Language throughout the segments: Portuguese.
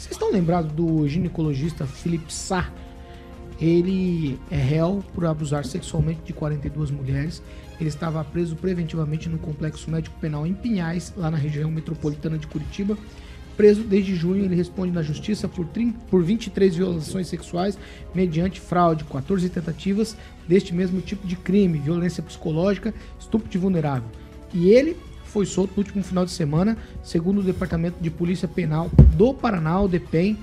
Vocês estão lembrados do ginecologista Felipe Sá? Ele é réu por abusar sexualmente de 42 mulheres. Ele estava preso preventivamente no Complexo Médico Penal em Pinhais, lá na região metropolitana de Curitiba. Preso desde junho, ele responde na justiça por 23 violações sexuais mediante fraude, 14 tentativas deste mesmo tipo de crime, violência psicológica, estupro de vulnerável. E ele foi solto no último final de semana, segundo o Departamento de Polícia Penal do Paraná, o DEPEN.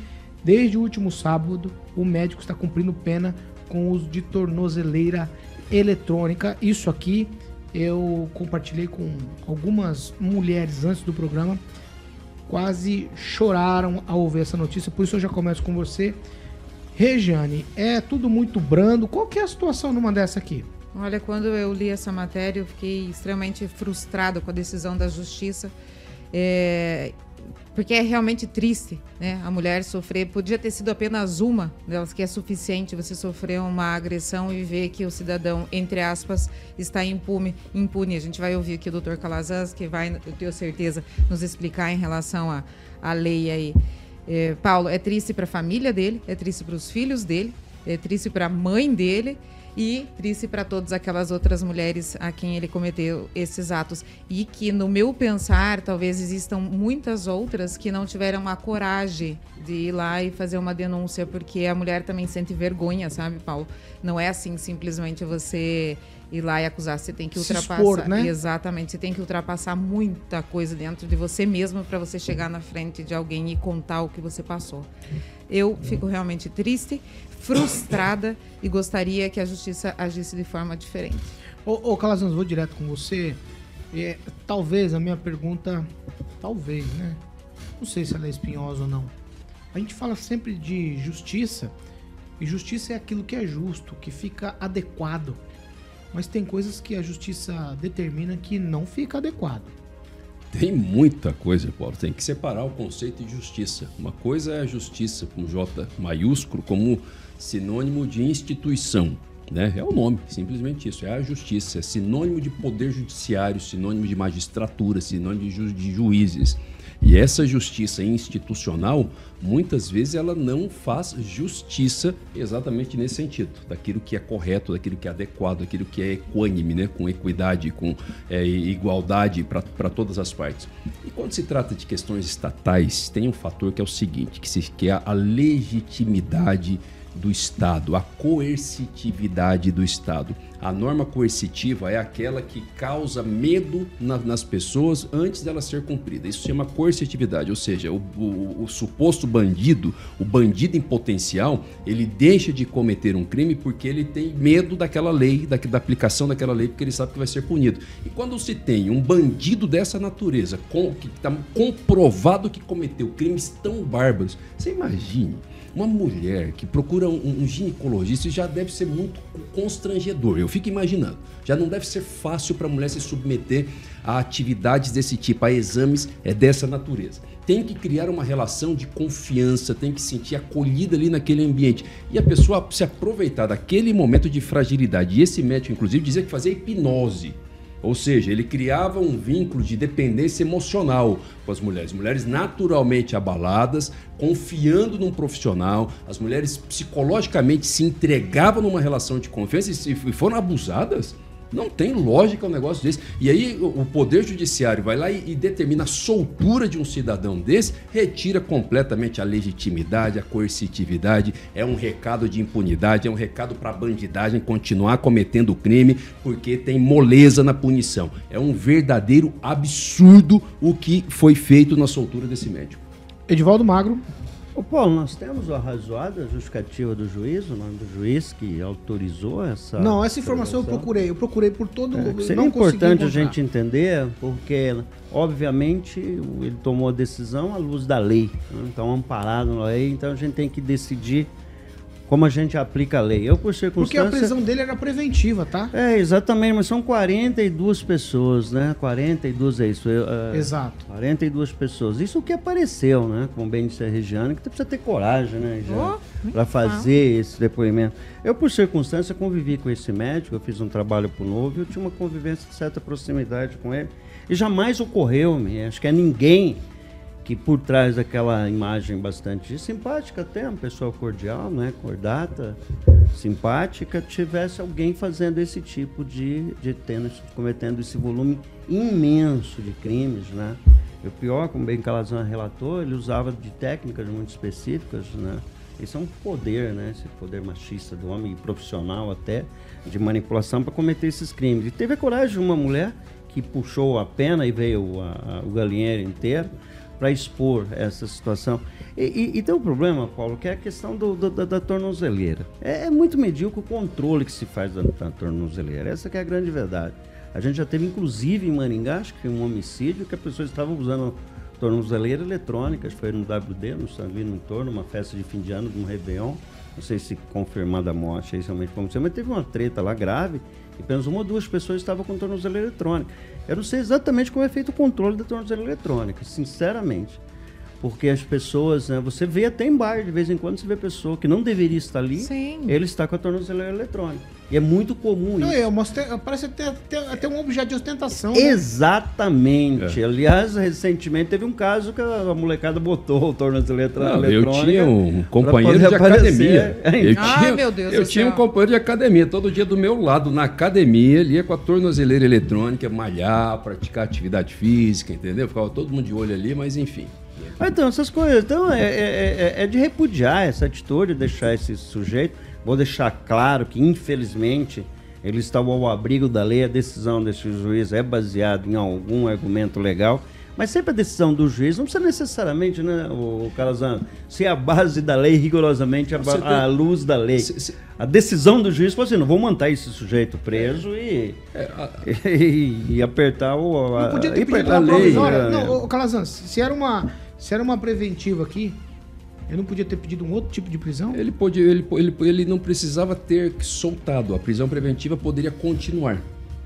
Desde o último sábado, o médico está cumprindo pena com uso de tornozeleira eletrônica. Isso aqui eu compartilhei com algumas mulheres antes do programa. Quase choraram ao ouvir essa notícia, por isso eu já começo com você. Regiane, é tudo muito brando. Qual que é a situação numa dessa aqui? Olha, quando eu li essa matéria, eu fiquei extremamente frustrada com a decisão da justiça. Porque é realmente triste, né? A mulher sofrer, podia ter sido apenas uma delas, que é suficiente você sofrer uma agressão e ver que o cidadão, entre aspas, está impune. A gente vai ouvir aqui o Dr. Calazans, que vai, eu tenho certeza, nos explicar em relação à lei aí. Paulo, é triste para a família dele, é triste para os filhos dele, é triste para a mãe dele, e triste para todas aquelas outras mulheres a quem ele cometeu esses atos. E que, no meu pensar, talvez existam muitas outras que não tiveram a coragem de ir lá e fazer uma denúncia, porque a mulher também sente vergonha, sabe, Paulo? Não é assim simplesmente você ir lá e acusar, você tem que ultrapassar. Expor, né? Exatamente, você tem que ultrapassar muita coisa dentro de você mesmo para você chegar na frente de alguém e contar o que você passou. Eu fico realmente triste, frustrada e gostaria que a justiça agisse de forma diferente. Ô Calazans, vou direto com você. Talvez a minha pergunta, talvez, né? Não sei se ela é espinhosa ou não. A gente fala sempre de justiça, e justiça é aquilo que é justo, que fica adequado. Mas tem coisas que a justiça determina que não fica adequado. Tem muita coisa, Paulo. Tem que separar o conceito de justiça. Uma coisa é a justiça com J maiúsculo como sinônimo de instituição, né? É o nome, simplesmente isso. É a justiça, é sinônimo de poder judiciário, sinônimo de magistratura, sinônimo de juízes. E essa justiça institucional, muitas vezes, ela não faz justiça exatamente nesse sentido, daquilo que é correto, daquilo que é adequado, daquilo que é equânime, né? Com equidade, com igualdade para todas as partes. E quando se trata de questões estatais, tem um fator que é o seguinte, que é a legitimidade do Estado, a coercitividade do Estado. A norma coercitiva é aquela que causa medo nas pessoas antes dela ser cumprida. Isso se chama coercitividade, ou seja, o suposto bandido, o bandido em potencial, ele deixa de cometer um crime porque ele tem medo daquela lei, da aplicação daquela lei, porque ele sabe que vai ser punido. E quando se tem um bandido dessa natureza, que está comprovado que cometeu crimes tão bárbaros, você imagine uma mulher que procura um ginecologista, já deve ser muito constrangedor. Eu fico imaginando. Já não deve ser fácil para a mulher se submeter a atividades desse tipo, a exames dessa natureza. Tem que criar uma relação de confiança, tem que se sentir acolhida ali naquele ambiente. E a pessoa se aproveitar daquele momento de fragilidade. E esse médico, inclusive, dizia que fazia hipnose. Ou seja, ele criava um vínculo de dependência emocional com as mulheres. Mulheres naturalmente abaladas, confiando num profissional. As mulheres psicologicamente se entregavam numa relação de confiança e foram abusadas. Não tem lógica um negócio desse. E aí o Poder Judiciário vai lá e determina a soltura de um cidadão desse, retira completamente a legitimidade, a coercitividade. É um recado de impunidade, é um recado para a bandidagem continuar cometendo o crime, porque tem moleza na punição. É um verdadeiro absurdo o que foi feito na soltura desse médico. Edivaldo Magro. Ô Paulo, nós temos a razoada justificativa do juiz, o nome do juiz que autorizou essa... Não, essa informação eu procurei por todo mundo. Seria importante a gente entender, porque, obviamente, ele tomou a decisão à luz da lei, né? Então, amparado na lei, então a gente tem que decidir como a gente aplica a lei. Eu, por circunstância... Porque a prisão dele era preventiva, tá? Exatamente, mas são 42 pessoas, né? 42 é isso. Exato. 42 pessoas. Isso que apareceu, né? Como bem disse a Regiane, que precisa ter coragem, né, para fazer esse depoimento. Eu, por circunstância, convivi com esse médico, eu fiz um trabalho pro Novo, eu tinha uma convivência de certa proximidade com ele, e jamais ocorreu-me, acho que é ninguém que por trás daquela imagem bastante simpática até, uma pessoa cordial, né, cordata, simpática, tivesse alguém fazendo esse tipo cometendo esse volume imenso de crimes, né? E o pior, como bem Calazans relatou, ele usava de técnicas muito específicas, né? Isso é um poder, né? Esse poder machista do homem, profissional até, de manipulação para cometer esses crimes. E teve a coragem de uma mulher que puxou a pena e veio o galinheiro inteiro para expor essa situação. E tem um problema, Paulo, que é a questão da tornozeleira. É muito medíocre o controle que se faz da tornozeleira. Essa que é a grande verdade. A gente já teve, inclusive, em Maringá, acho que um homicídio, que a pessoa estava usando tornozeleira eletrônica, acho que foi no WD, ali no entorno, uma festa de fim de ano, de um Réveillon. Não sei se confirmada a morte, aí realmente aconteceu, mas teve uma treta lá grave, e apenas uma ou duas pessoas estavam com tornozeleira eletrônica. Eu não sei exatamente como é feito o controle da tornozeleira eletrônica, sinceramente. Porque as pessoas, né, você vê até em bar, de vez em quando você vê pessoa que não deveria estar ali, Sim. Ele está com a tornozeleira eletrônica. E é muito comum isso. Parece até um objeto de ostentação. Exatamente. Né? Aliás, recentemente teve um caso que a molecada botou o tornozeleira eletrônica. Eu tinha um companheiro de academia. Eu tinha um companheiro de academia. Todo dia do meu lado, na academia, ele ia com a tornozeleira eletrônica, malhar, praticar atividade física, entendeu? Ficava todo mundo de olho ali, mas enfim. Então, essas coisas. Então, é de repudiar essa atitude, deixar esse sujeito. Vou deixar claro que, infelizmente, ele está ao abrigo da lei. A decisão desse juiz é baseada em algum argumento legal. Mas sempre a decisão do juiz não precisa necessariamente, né, o Calazans, ser a base da lei, rigorosamente a luz da lei. A decisão do juiz foi assim: não vou manter esse sujeito preso e apertar não podia ter pedido uma provisória. Não, Calazans, se era uma preventiva aqui, eu não podia ter pedido um outro tipo de prisão? Ele não precisava ter soltado. A prisão preventiva poderia continuar.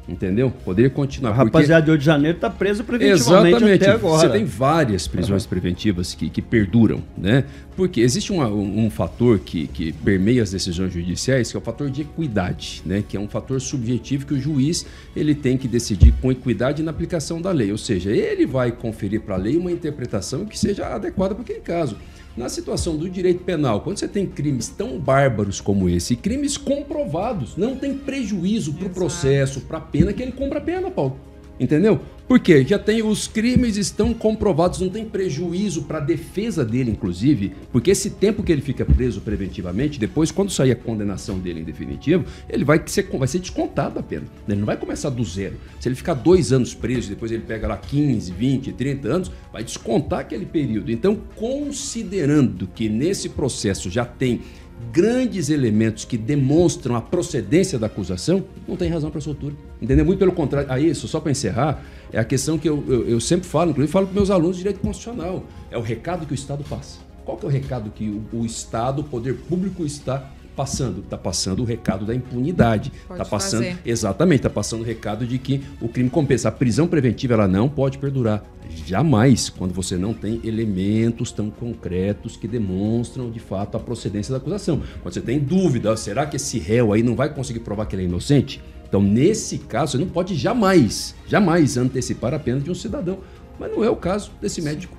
Entendeu? Poderia continuar. A rapaziada de 8 de janeiro está presa preventivamente até agora. Você tem várias prisões preventivas que perduram, né? Porque existe um fator que permeia as decisões judiciais, que é o fator de equidade, né? Que é um fator subjetivo que o juiz ele tem que decidir com equidade na aplicação da lei. Ou seja, ele vai conferir para a lei uma interpretação que seja adequada para aquele caso. Na situação do direito penal, quando você tem crimes tão bárbaros como esse, crimes comprovados, não tem prejuízo para o processo, para a pena, que ele cumpra a pena, Paulo. Entendeu? Por quê? Já tem, os crimes estão comprovados, não tem prejuízo para a defesa dele, inclusive, porque esse tempo que ele fica preso preventivamente, depois, quando sair a condenação dele em definitivo, ele vai ser descontado a pena. Ele não vai começar do zero. Se ele ficar 2 anos preso, depois ele pega lá 15, 20, 30 anos, vai descontar aquele período. Então, considerando que nesse processo já tem grandes elementos que demonstram a procedência da acusação, não tem razão para soltura. Entendeu? Muito pelo contrário. Aí, isso, só para encerrar, é a questão que eu sempre falo, inclusive falo para meus alunos de direito constitucional. É o recado que o Estado passa. Qual que é o recado que o Estado, o poder público está passando? Está passando o recado da impunidade. Está passando, exatamente, está passando o recado de que o crime compensa. A prisão preventiva ela não pode perdurar. Jamais, quando você não tem elementos tão concretos que demonstram de fato a procedência da acusação. Quando você tem dúvida, será que esse réu aí não vai conseguir provar que ele é inocente? Então, nesse caso, você não pode jamais antecipar a pena de um cidadão. Mas não é o caso desse médico.